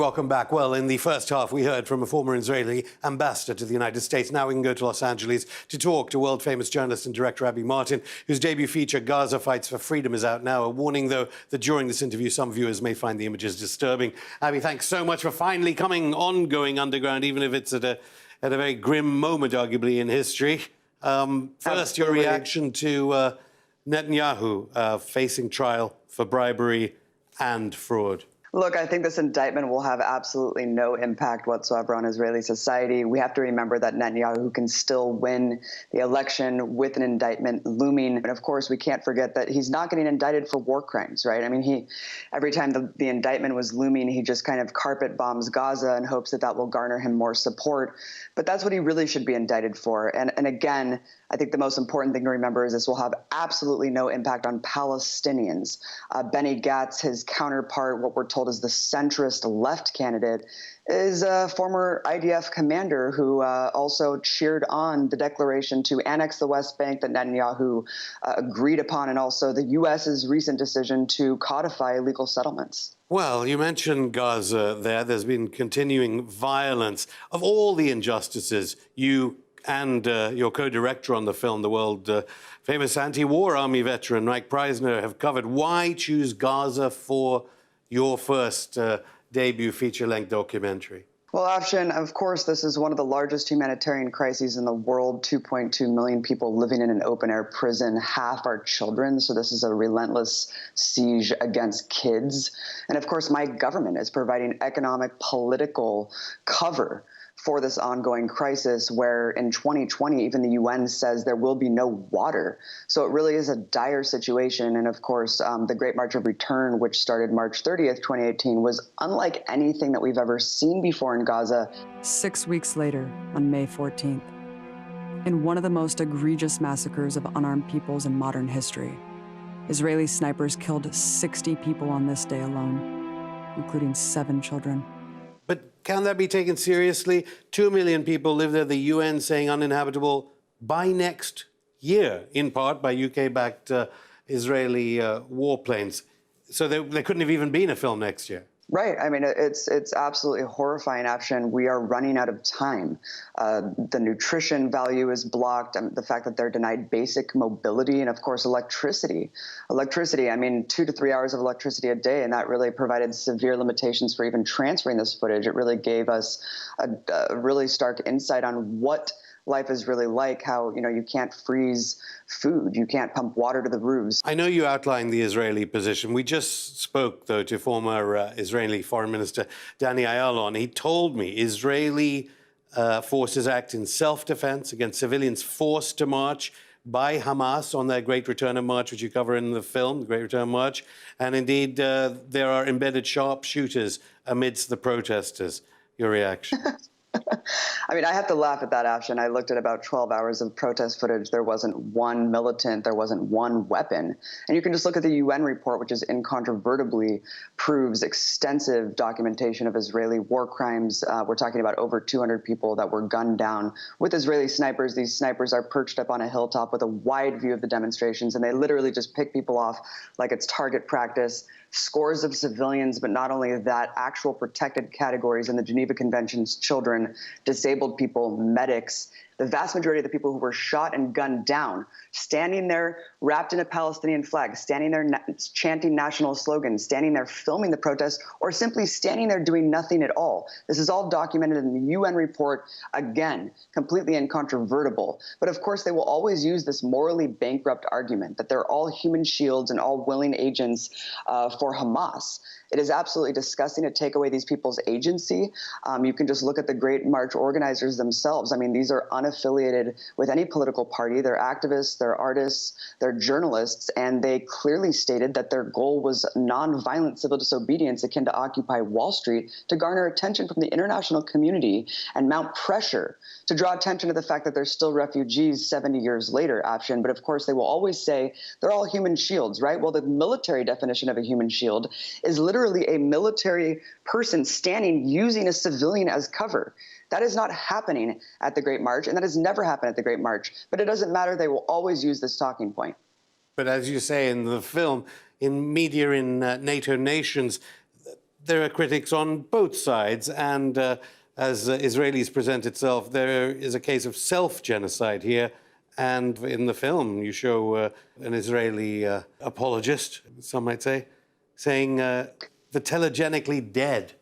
Welcome back. Well, in the first half, we heard from a former Israeli ambassador to the United States. Now we can go to Los Angeles to talk to world-famous journalist and director Abby Martin, whose debut feature, Gaza Fights For Freedom, is out now. A warning, though, that during this interview, some viewers may find the images disturbing. Abby, thanks so much for finally coming on Going Underground, even if it's at a very grim moment, arguably, in history. First, your reaction to Netanyahu facing trial for bribery and fraud. Look, I think this indictment will have absolutely no impact whatsoever on Israeli society. We have to remember that Netanyahu can still win the election with an indictment looming. And of course, we can't forget that he's not getting indicted for war crimes, right? I mean, every time the indictment was looming, he just kind of carpet bombs Gaza and hopes that that will garner him more support. But that's what he really should be indicted for. And again, I think the most important thing to remember is this will have absolutely no impact on Palestinians. Benny Gantz, his counterpart, what we're told is the centrist left candidate, is a former IDF commander who also cheered on the declaration to annex the West Bank that Netanyahu agreed upon, and also the U.S.'s recent decision to codify illegal settlements. Well, you mentioned Gaza there. There's been continuing violence. Of all the injustices, you and your co-director on the film, the world-famous anti-war army veteran Mike Preisner, have covered. Why choose Gaza for your first debut feature-length documentary? Well, Afshin, of course, this is one of the largest humanitarian crises in the world. 2.2 million people living in an open-air prison, half are children. So this is a relentless siege against kids. And of course, my government is providing economic, political cover for this ongoing crisis, where in 2020, even the UN says there will be no water. So it really is a dire situation. And of course, the Great March of Return, which started March 30th, 2018, was unlike anything that we've ever seen before in Gaza. 6 weeks later, on May 14th, in one of the most egregious massacres of unarmed peoples in modern history, Israeli snipers killed 60 people on this day alone, including 7 children. But can that be taken seriously? 2 million people live there, the UN saying uninhabitable by next year, in part by UK-backed Israeli warplanes. So there couldn't have even been a film next year. Right. I mean, it's absolutely horrifying, Afshin. We are running out of time. The nutrition value is blocked. The fact that they're denied basic mobility, and of course, electricity. I mean, 2 to 3 hours of electricity a day, and that really provided severe limitations for even transferring this footage. It really gave us a really stark insight on what life is really like, how, you can't freeze food, you can't pump water to the roofs. I know you outlined the Israeli position. We just spoke, though, to former Israeli Foreign Minister Danny Ayalon. He told me Israeli forces act in self-defense against civilians forced to march by Hamas on their Great Return March, which you cover in the film, the Great Return March. And indeed, there are embedded sharpshooters amidst the protesters. Your reaction? I mean, I have to laugh at that, Afshin. I looked at about 12 hours of protest footage. There wasn't one militant. There wasn't one weapon. And you can just look at the UN report, which is incontrovertibly proves extensive documentation of Israeli war crimes. We're talking about over 200 people that were gunned down with Israeli snipers. These snipers are perched up on a hilltop with a wide view of the demonstrations, and they literally just pick people off like it's target practice. Scores of civilians, but not only that, actual protected categories in the Geneva Convention's children, disabled people, medics. The vast majority of the people who were shot and gunned down, standing there wrapped in a Palestinian flag, standing there chanting national slogans, standing there filming the protest, or simply standing there doing nothing at all. This is all documented in the UN report, again, completely incontrovertible. But of course, they will always use this morally bankrupt argument that they're all human shields and all willing agents for Hamas. It is absolutely disgusting to take away these people's agency. You can just look at the Great March organizers themselves. I mean, these are unaffiliated with any political party. They're activists, they're artists, they're journalists, and they clearly stated that their goal was nonviolent civil disobedience akin to Occupy Wall Street to garner attention from the international community and mount pressure to draw attention to the fact that they're still refugees 70 years later, Afshin. But of course, they will always say they're all human shields, right? Well, the military definition of a human shield is literally a military person standing using a civilian as cover. That is not happening at the Great March, and that has never happened at the Great March. But it doesn't matter. They will always use this talking point. But as you say in the film, in media in NATO nations, there are critics on both sides, and as Israelis present itself, there is a case of self-genocide here. And in the film, you show an Israeli apologist, some might say, saying the telegenically dead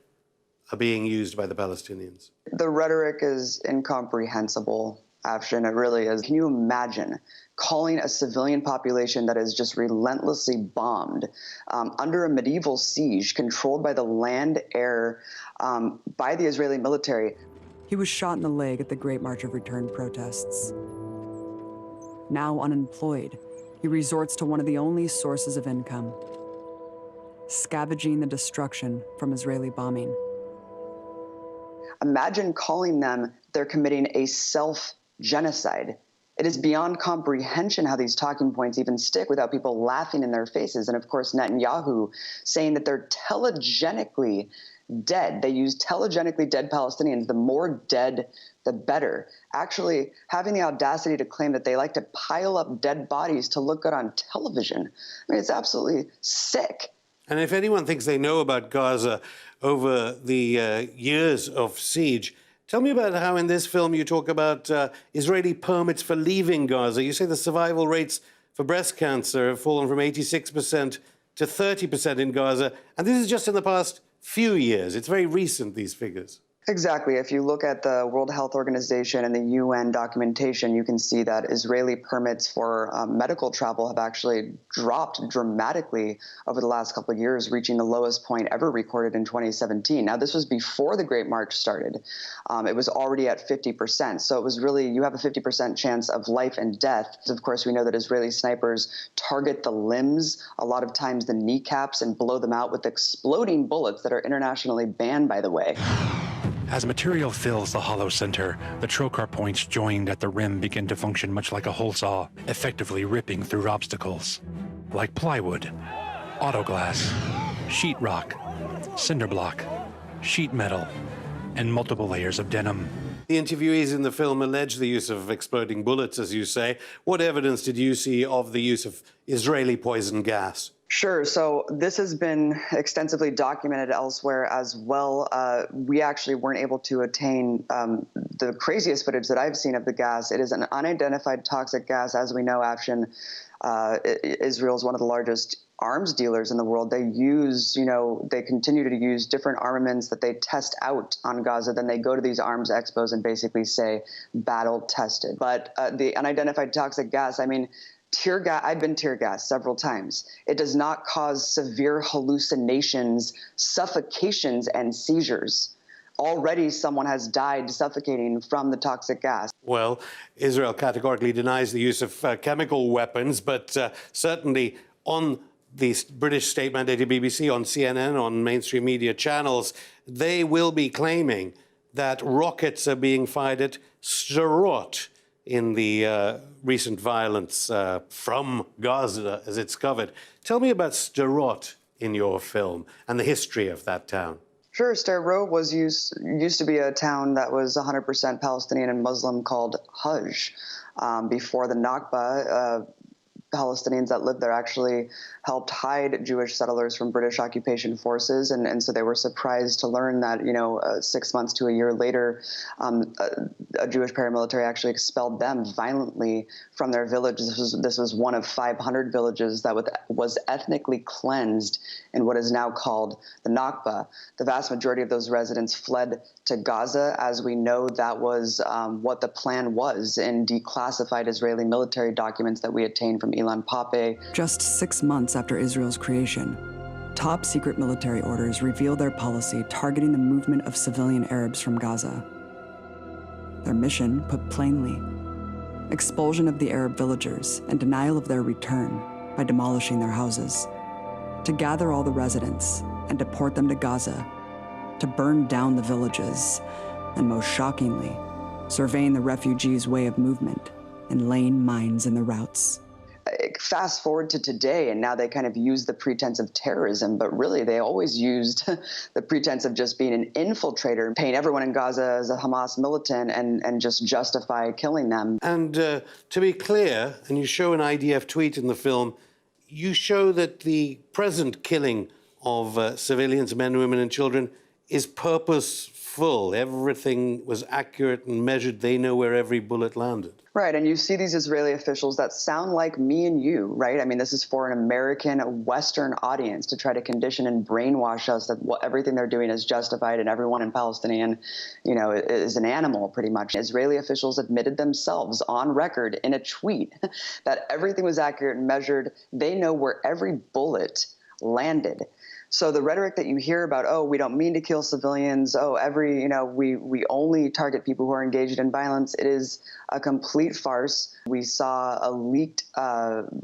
are being used by the Palestinians. The rhetoric is incomprehensible, Afshin. It really is. Can you imagine calling a civilian population that is just relentlessly bombed under a medieval siege controlled by the land, air, by the Israeli military? He was shot in the leg at the Great March of Return protests. Now unemployed, he resorts to one of the only sources of income: scavenging the destruction from Israeli bombing. Imagine calling them they're committing a self-genocide. It is beyond comprehension how these talking points even stick without people laughing in their faces. And of course, Netanyahu saying that they're telegenically dead. They use telegenically dead Palestinians. The more dead, the better. Actually, having the audacity to claim that they like to pile up dead bodies to look good on television. I mean, it's absolutely sick. And if anyone thinks they know about Gaza over the years of siege, tell me about how in this film you talk about Israeli permits for leaving Gaza. You say the survival rates for breast cancer have fallen from 86% to 30% in Gaza. And this is just in the past few years. It's very recent, these figures. Exactly. If you look at the World Health Organization and the UN documentation, you can see that Israeli permits for medical travel have actually dropped dramatically over the last couple of years, reaching the lowest point ever recorded in 2017. Now, this was before the Great March started. It was already at 50%. So it was really, you have a 50% chance of life and death. Of course, we know that Israeli snipers target the limbs, a lot of times the kneecaps, and blow them out with exploding bullets that are internationally banned, by the way. As material fills the hollow center, the trocar points joined at the rim begin to function much like a hole saw, effectively ripping through obstacles. Like plywood, autoglass, sheetrock, cinder block, sheet metal, and multiple layers of denim. The interviewees in the film allege the use of exploding bullets, as you say. What evidence did you see of the use of Israeli poison gas? Sure. So this has been extensively documented elsewhere as well. We actually weren't able to attain the craziest footage that I've seen of the gas. It is an unidentified toxic gas. As we know, Afshin, Israel is one of the largest arms dealers in the world. They use, they continue to use different armaments that they test out on Gaza. Then they go to these arms expos and basically say, battle tested. But the unidentified toxic gas, I mean, tear gas, I've been tear gassed several times. It does not cause severe hallucinations, suffocations, and seizures. Already someone has died suffocating from the toxic gas. Well, Israel categorically denies the use of chemical weapons, but certainly on the British state-mandated BBC, on CNN, on mainstream media channels, they will be claiming that rockets are being fired at Sderot in the recent violence from Gaza, as it's covered. Tell me about Sderot in your film and the history of that town. Sure. Sderot used to be a town that was 100% Palestinian and Muslim called Hajj. Before the Nakba, Palestinians that lived there actually helped hide Jewish settlers from British occupation forces, and so they were surprised to learn that 6 months to a year later, a Jewish paramilitary actually expelled them violently from their village. This was one of 500 villages that was ethnically cleansed in what is now called the Nakba. The vast majority of those residents fled to Gaza. As we know, that was what the plan was in declassified Israeli military documents that we obtained from Ilan Pappé. Just 6 months after Israel's creation, top secret military orders revealed their policy targeting the movement of civilian Arabs from Gaza. Their mission, put plainly, expulsion of the Arab villagers and denial of their return by demolishing their houses, to gather all the residents and deport them to Gaza, to burn down the villages, and most shockingly, surveying the refugees' way of movement and laying mines in the routes. Fast forward to today, and now they kind of use the pretense of terrorism, but really they always used the pretense of just being an infiltrator, paint everyone in Gaza as a Hamas militant and just justify killing them. And to be clear, and you show an IDF tweet in the film, you show that the present killing of civilians, men, women, and children, is purposeful. Everything was accurate and measured. They know where every bullet landed. Right, and you see these Israeli officials that sound like me and you, right? I mean, this is for an American Western audience to try to condition and brainwash us that everything they're doing is justified and everyone in Palestinian, is an animal, pretty much. Israeli officials admitted themselves on record in a tweet that everything was accurate and measured. They know where every bullet landed. So the rhetoric that you hear about, oh, we don't mean to kill civilians, we only target people who are engaged in violence, it is a complete farce. We saw a leaked,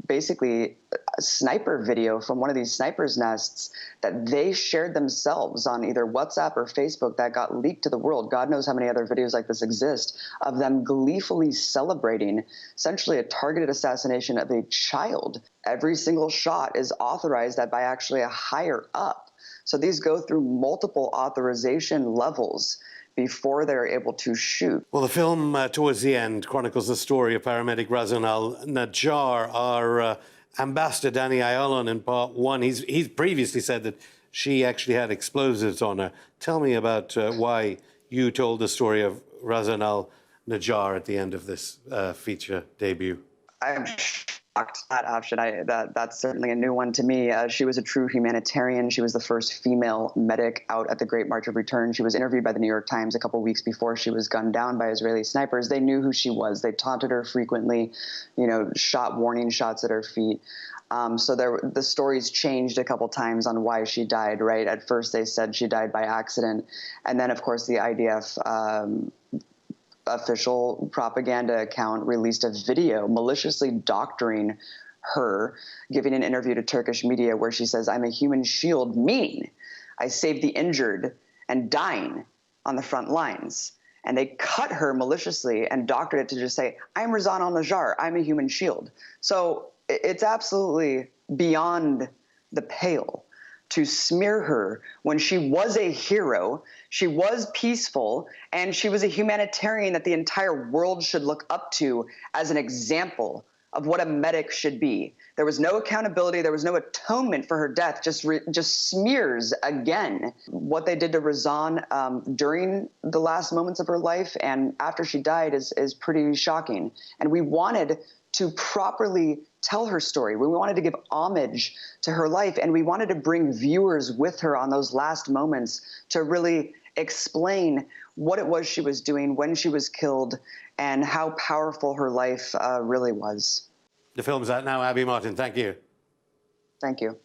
basically, a sniper video from one of these snipers' nests that they shared themselves on either WhatsApp or Facebook that got leaked to the world. God knows how many other videos like this exist of them gleefully celebrating essentially a targeted assassination of a child. Every single shot is authorized by actually a higher up. So these go through multiple authorization levels before they're able to shoot. Well, the film, towards the end, chronicles the story of paramedic Razan al-Najjar. Our ambassador, Danny Ayalon, in part one, he's previously said that she actually had explosives on her. Tell me about why you told the story of Razan al-Najjar at the end of this feature debut. I'm shocked that option. That's certainly a new one to me. She was a true humanitarian. She was the first female medic out at the Great March of Return. She was interviewed by the New York Times a couple weeks before she was gunned down by Israeli snipers. They knew who she was. They taunted her frequently, shot warning shots at her feet. So the stories changed a couple times on why she died, right? At first they said she died by accident. And then, of course, the IDF official propaganda account released a video maliciously doctoring her, giving an interview to Turkish media where she says, "I'm a human shield, meaning I saved the injured and dying on the front lines." And they cut her maliciously and doctored it to just say, "I'm Razan al-Najjar, I'm a human shield." So it's absolutely beyond the pale to smear her when she was a hero, she was peaceful, and she was a humanitarian that the entire world should look up to as an example of what a medic should be. There was no accountability, there was no atonement for her death, just smears again. What they did to Razan during the last moments of her life and after she died is pretty shocking. And we wanted to properly tell her story. We wanted to give homage to her life, and we wanted to bring viewers with her on those last moments to really explain what it was she was doing when she was killed and how powerful her life really was. The film's out now. Abby Martin, thank you. Thank you.